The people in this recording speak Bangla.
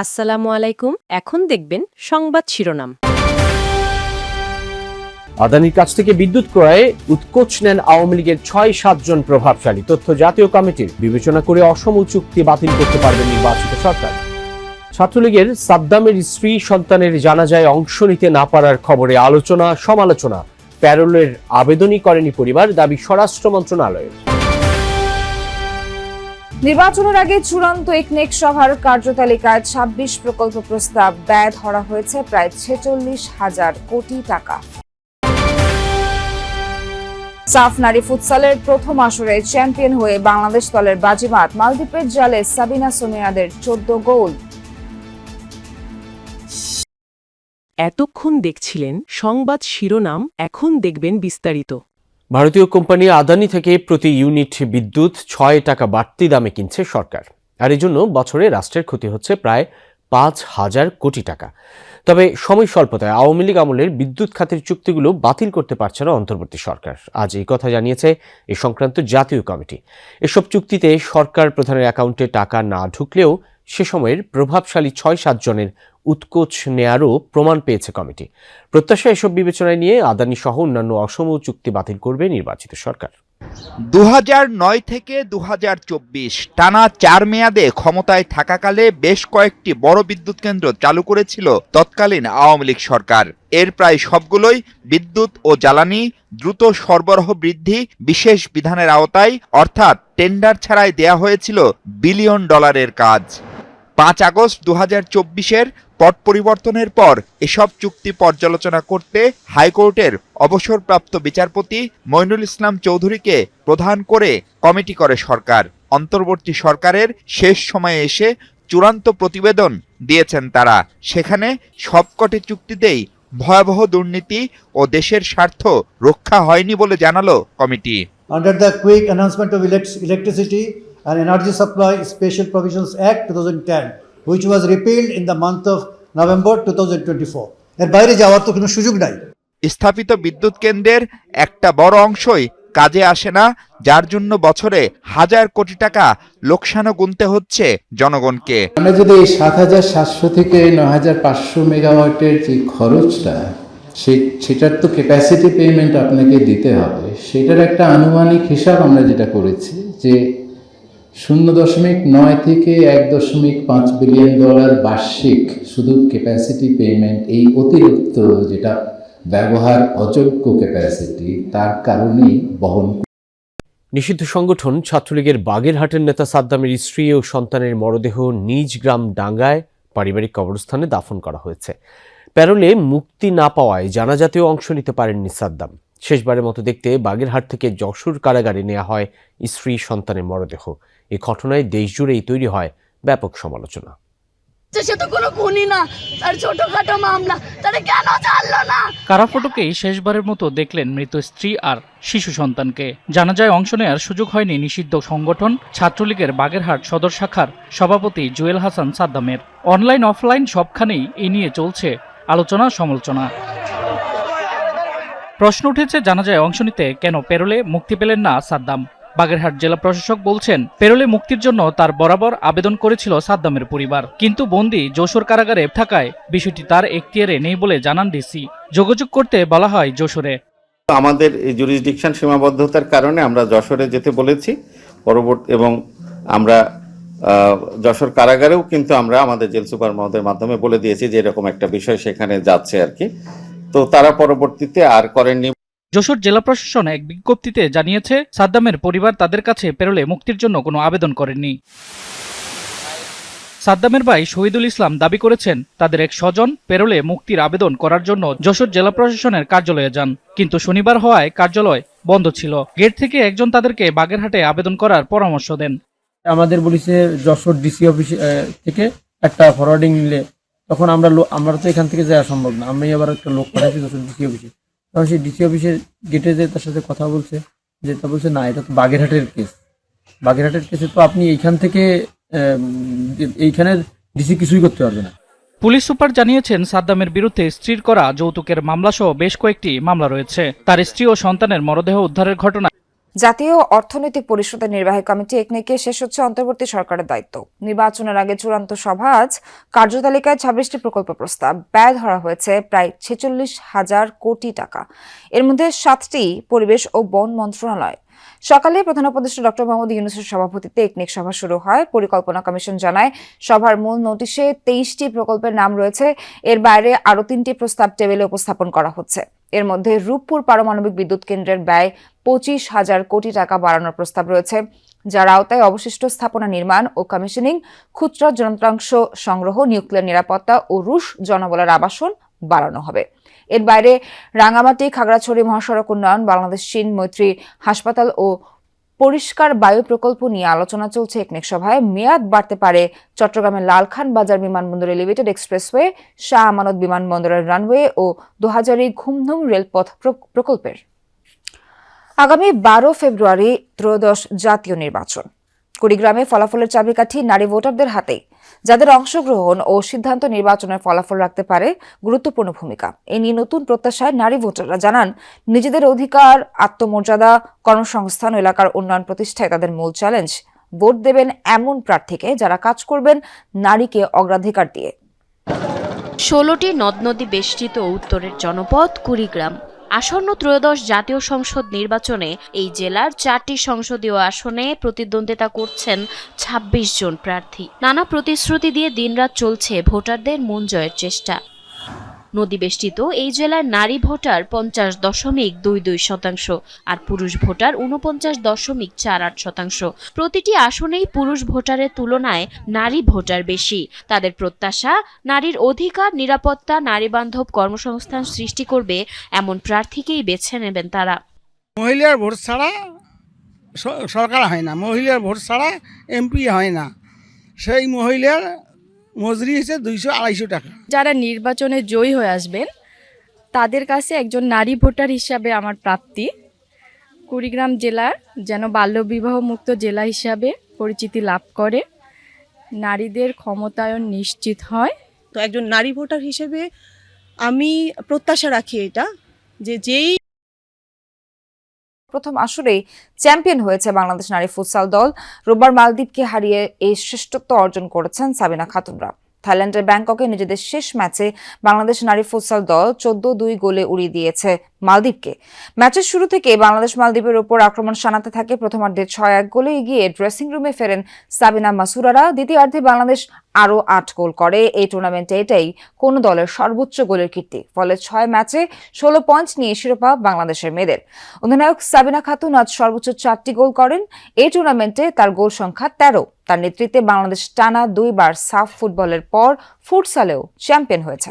আসসালামু আলাইকুম। এখন দেখবেন সংবাদ শিরোনাম। আদানির কাছ থেকে বিদ্যুৎ ক্রয়ে উৎকোচ নেন আওয়ামী লীগের ৬-৭ জন প্রভাবশালী। তথ্য জাতীয় কমিটির বিবেচনা করে অসম চুক্তি বাতিল করতে পারবে নির্বাচিত সরকার। ছাত্রলীগের সাদ্দামের স্ত্রী সন্তানের জানাজায় অংশ নিতে না পারার খবরে আলোচনা সমালোচনা। প্যারোলের আবেদনই করেনি পরিবার, দাবি স্বরাষ্ট্র মন্ত্রণালয়ের। নির্বাচনের আগে চূড়ান্ত একনেক সভার কার্যতালিকায় ২৬ প্রকল্প প্রস্তাব, ব্যয় ধরা হয়েছে প্রায় ৪৬,০০০ কোটি টাকা। সাফ নারী ফুটসালের প্রথম আসরে চ্যাম্পিয়ন হয়ে বাংলাদেশ দলের বাজিমাত, মালদ্বীপের জালে সাবিনা সোনিয়াদের ১৪ গোল। এতক্ষণ দেখছিলেন সংবাদ শিরোনাম, এখন দেখবেন বিস্তারিত। ভারতীয় কোম্পানি আদানি থেকে প্রতি ইউনিট বিদ্যুৎ ৬ টাকা বাড়তি দামে কিনছে সরকার, আর এই জন্য বছরে রাষ্ট্রের ক্ষতি হচ্ছে প্রায় ৫,০০০ কোটি টাকা। তবে সময় স্বল্পতায় আওয়ামী লীগ আমলের বিদ্যুৎ খাতের চুক্তিগুলো বাতিল করতে পারছে না অন্তর্বর্তী সরকার। আজ এই কথা জানিয়েছে এ সংক্রান্ত জাতীয় কমিটি। এসব চুক্তিতে সরকার প্রধানের অ্যাকাউন্টে টাকা না ঢুকলেও সে সময়ের প্রভাবশালী ৬-৭ জনের উৎকোচ নেয়ারও প্রমাণ পেয়েছে কমিটি। প্রত্যাশা এসব বিবেচনায় নিয়ে আদানি সহ অন্যান্য অসম চুক্তি বাতিল করবে নির্বাচিত সরকার। ২০০৯ থেকে ২০২৪ টানা ৪ মেয়াদে ক্ষমতায় থাকাকালে বেশ কয়েকটি বড় বিদ্যুৎ কেন্দ্র চালু করেছিল তৎকালীন আওয়ামী লীগ সরকার। এর প্রায় সবগুলোই বিদ্যুৎ ও জ্বালানি দ্রুত সরবরাহ বৃদ্ধি বিশেষ বিধানের আওতায়, অর্থাৎ টেন্ডার ছাড়াই দেয়া হয়েছিল বিলিয়ন ডলারের কাজ। ৫ আগস্ট ২০২৪-এর পট পরিবর্তনের পর এসব চুক্তি পর্যালোচনা করতে হাইকোর্টের অবসরপ্রাপ্ত বিচারপতি মইনুল ইসলাম চৌধুরীকে প্রধান করে কমিটি করে সরকার। অন্তর্বর্তী সরকারের শেষ সময়ে এসে চূড়ান্ত প্রতিবেদন দিয়েছেন তারা। সেখানে সবকটি চুক্তিতেই ভয়াবহ দুর্নীতি ও দেশের স্বার্থ রক্ষা হয়নি বলে জানালো committee. Under the Quick Announcement of Electricity and Energy Supply Special Provisions Act 2010, which was repealed in the month of November 2024. এর বাইরে যাওয়ার তো কোনো সুযোগ নাই। স্থাপিত বিদ্যুৎ কেন্দ্রের একটা বড় অংশই কাজে আসে না, যার জন্য বছরে ১,০০০ কোটি টাকা লোকসানও গুনতে হচ্ছে জনগণকে। আমরা যদি এই ৭৭০০ থেকে ৯৫০০ মেগাওয়াটের যে খরচটা, সেটার তো ক্যাপাসিটি পেমেন্ট আপনাকে দিতে হবে। সেটার একটা আনুমানিক হিসাব আমরা যেটা করেছি যে ০.৯ থেকে ১.৫ বিলিয়ন ডলার বার্ষিক শুধু ক্যাপাসিটি পেমেন্ট, এই অতিরিক্ত যেটা ব্যবহার অযোগ্য ক্যাপাসিটি, তার কারণেই বহন। নিষিদ্ধ সংগঠন ছাত্রলীগের বাগেরহাটের নেতা সাদ্দামের স্ত্রী ও সন্তানের মরদেহ নিজ গ্রাম ডাঙ্গায় পারিবারিক কবরস্থানে দাফন করা হয়েছে। প্যারোলে মুক্তি না পাওয়ায় জানাজাতেও অংশ নিতে পারেননি সাদ্দাম। শেষবারের মতো দেখতে বাগেরহাট থেকে যশোর কারাগারে নেওয়া হয় স্ত্রী সন্তানের মরদেহ। এই ঘটনায় দেশজুড়েই তৈরি হয় ব্যাপক সমালোচনা। সে তো কোনো খুনি না, তার ছোটখাটো মামলা, তারা কেন জানলো না? কারাফটকেই শেষবারের মতো দেখলেন মৃত স্ত্রী আর শিশু সন্তানকে। জানাজায় অংশ নেওয়ার সুযোগ হয়নি নিষিদ্ধ সংগঠন ছাত্রলীগের বাগেরহাট সদর শাখার সভাপতি জুয়েল হাসান সাদ্দামের। অনলাইন অফলাইন সবখানেই এই নিয়ে চলছে আলোচনা সমালোচনা। প্রশ্ন উঠেছে জানাজায় অংশ নিতে কেন প্যারোলে মুক্তি পেলেন না সাদ্দাম। বাগেরহাট জেলা প্রশাসক বলছেন, প্যারোলে মুক্তির জন্য তার বরাবর আবেদন করেছিল সাদ্দামের পরিবার, কিন্তু বন্দী যশোর কারাগারে থাকায় বিষয়টি তার এখতিয়ারে নেই বলে জানান ডিসি। যোগাযোগ করতে বলা হয় যশোরে। আমাদের এই জুরিসডিকশন সীমাবদ্ধতার কারণে আমরা যশোরে যেতে বলেছি পরবর্তী, এবং আমরা যশোর কারাগারেও কিন্তু আমরা আমাদের জেল সুপার মহোদয়ের মাধ্যমে বলে দিয়েছি যে এরকম একটা বিষয় সেখানে যাচ্ছে আর কি। তো তারা পরবর্তীতে আর করেননি। যশোর জেলা প্রশাসন এক বিজ্ঞপ্তিতে জানিয়েছে, সাদ্দামের পরিবার তাদের কাছে প্যারোলে মুক্তির জন্য কোনো আবেদন করেননি। সাদ্দামের ভাই শহীদুল ইসলাম দাবি করেছেন, তাদের এক স্বজন প্যারোলে মুক্তির আবেদন করার জন্য যশোর জেলা প্রশাসনের কার্যালয়ে যান, কিন্তু শনিবার হওয়ায় কার্যালয় বন্ধ ছিল। গেট থেকে একজন তাদেরকে বাগেরহাটে আবেদন করার পরামর্শ দেন। আমাদের বলেছে যশোর ডিসি অফিস থেকে একটা ফরওয়ার্ডিং নিলে, তখন আমরা তো এখান থেকে যাওয়া সম্ভব না, আমি আবার একটা লোক পাঠাচ্ছি যশোর ডিসি অফিসে। তখন সেই ডিসি অফিসের গেটে যে তার সাথে কথা বলছে, যে তা বলছে না, এটা তো বাগেরহাটের কেস, বাগেরহাটের কেসে তো আপনি এইখান থেকে এইখানের ডিসি কিছুই করতে পারবে না। পুলিশ সুপার জানিয়েছেন, সাদ্দামের বিরুদ্ধে স্ত্রীর করা যৌতুকের মামলা সহ বেশ কয়েকটি মামলা রয়েছে। তার স্ত্রী ও সন্তানের মরদেহ উদ্ধারের ঘটনা জাতীয় অর্থনৈতিক পরিষদের নির্বাহী কমিটি একনেকে শেষ হচ্ছে অন্তর্বর্তী সরকারের দায়িত্ব। নির্বাচনের আগে চূড়ান্ত সভা আজ। কার্যতালিকায় 26টি প্রকল্প প্রস্তাব, ব্যয় ধরা হয়েছে প্রায় 46,000 কোটি টাকা। এর মধ্যে 7টি পরিবেশ ও বন মন্ত্রণালয়। সকালে প্রধান উপদেষ্টা ডক্টর মোহাম্মদ ইউনূসের সভাপতিত্বে একনেক সভা শুরু হয়। পরিকল্পনা কমিশন জানায়, সভার মূল নোটিশে 23টি প্রকল্পের নাম রয়েছে। এর বাইরে আরও 3টি প্রস্তাব টেবিলে উপস্থাপন করা হচ্ছে। এর মধ্যে রূপপুর পারমাণবিক বিদ্যুৎ কেন্দ্রের ব্যয় 25,000 কোটি টাকা বাড়ানোর প্রস্তাব রয়েছে, যার আওতায় অবশিষ্ট স্থাপনা নির্মাণ ও কমিশনিং, খুচরা যন্ত্রাংশ সংগ্রহ, নিউক্লিয়ার নিরাপত্তা ও রুশ জনবলের আবাসন বাড়ানো হবে। এর বাইরে রাঙ্গামাটি খাগড়াছড়ি মহাসড়ক উন্নয়ন, বাংলাদেশ চীন মৈত্রী হাসপাতাল ও পরিষ্কার বায়ু প্রকল্প নিয়ে আলোচনা চলছে একনেক সভায়। মেয়াদ বাড়তে পারে চট্টগ্রামের লালখান বাজার বিমানবন্দর এলিভেটেড এক্সপ্রেসওয়ে, শাহ আমানত বিমানবন্দরের রানওয়ে ও দোহাজারী ঘুমধুম রেলপথ প্রকল্পের। আগামী 12 ফেব্রুয়ারি ত্রয়োদশ জাতীয় নির্বাচন। কুড়িগ্রামে ফলাফলের চাবিকাঠি নারী ভোটারদের হাতেই, যাদের অংশগ্রহণ ও সিদ্ধান্ত নির্বাচনের ফলাফল রাখতে পারে গুরুত্বপূর্ণ ভূমিকা। এ নিয়ে নতুন প্রত্যাশায় নারী ভোটাররা জানান, নিজেদের অধিকার, আত্মমর্যাদা, কর্মসংস্থান ও এলাকার উন্নয়ন প্রতিষ্ঠায় তাদের মূল চ্যালেঞ্জ। ভোট দেবেন এমন প্রার্থীকে যারা কাজ করবেন নারীকে অগ্রাধিকার দিয়ে। 16টি নদ নদী বেষ্টিত উত্তরের জনপদ কুড়িগ্রাম। আসন্ন ত্রয়োদশ জাতীয় সংসদ নির্বাচনে এই জেলার 4টি সংসদীয় আসনে প্রতিদ্বন্দ্বিতা করছেন 26 জন প্রার্থী। নানা প্রতিশ্রুতি দিয়ে দিনরাত চলছে ভোটারদের মন জয়ের চেষ্টা। নদীবেষ্টিত এই জেলায় নারী ভোটার 50.22%, আর পুরুষ ভোটার 49.48%। প্রতিটি আসনেই পুরুষ ভোটারের তুলনায় নারী ভোটার বেশি। তাদের প্রত্যাশা, নারীর অধিকার, নিরাপত্তা, নারী বান্ধব কর্মসংস্থান সৃষ্টি করবে এমন প্রার্থীকেই বেছে নেবেন তারা। মহিলার ভোট ছাড়া সরকার হয় না, মহিলার ভোট ছাড়া এমপি হয় না। সেই মহিলার মজুরি হচ্ছে 200-250 টাকা। যারা নির্বাচনে জয়ী হয়ে আসবেন তাদের কাছে একজন নারী ভোটার হিসাবে আমার প্রাপ্তি, কুড়িগ্রাম জেলার যেন বাল্যবিবাহ মুক্ত জেলা হিসাবে পরিচিতি লাভ করে, নারীদের ক্ষমতায়ন নিশ্চিত হয়। তো একজন নারী ভোটার হিসেবে আমি প্রত্যাশা রাখি এটা যেই প্রথম আসরেই চ্যাম্পিয়ন হয়েছে বাংলাদেশ নারী ফুটসাল দল। রোববার মালদ্বীপকে হারিয়ে এই শ্রেষ্ঠত্ব অর্জন করেছেন সাবিনা খাতুনরা। থাইল্যান্ডের ব্যাংককে নিজেদের শেষ ম্যাচে বাংলাদেশ নারী ফুটসাল দল 14-2 গোলে উড়িয়ে দিয়েছে মালদ্বীপকে। ম্যাচের শুরু থেকে বাংলাদেশ মালদ্বীপের উপর আক্রমণ শানাতে থাকে। প্রথমার্ধে 6-1 গোলে এগিয়ে ড্রেসিং রুমে ফেরেন সাবিনা মাসুরারা। দ্বিতীয়ার্ধে বাংলাদেশ আরও 8 গোল করে। এই টুর্নামেন্টে এটাই কোন দলের সর্বোচ্চ গোলের কীর্তি। ফলে 6 ম্যাচে 16 পয়েন্ট নিয়ে শিরোপা বাংলাদেশের মেয়েদের। অধিনায়ক সাবিনা খাতুন আজ সর্বোচ্চ 4টি গোল করেন। এই টুর্নামেন্টে তার গোল সংখ্যা 13। তার নেতৃত্বে বাংলাদেশ টানা 2বার সাফ ফুটবলের পর ফুটসালেও চ্যাম্পিয়ন হয়েছে।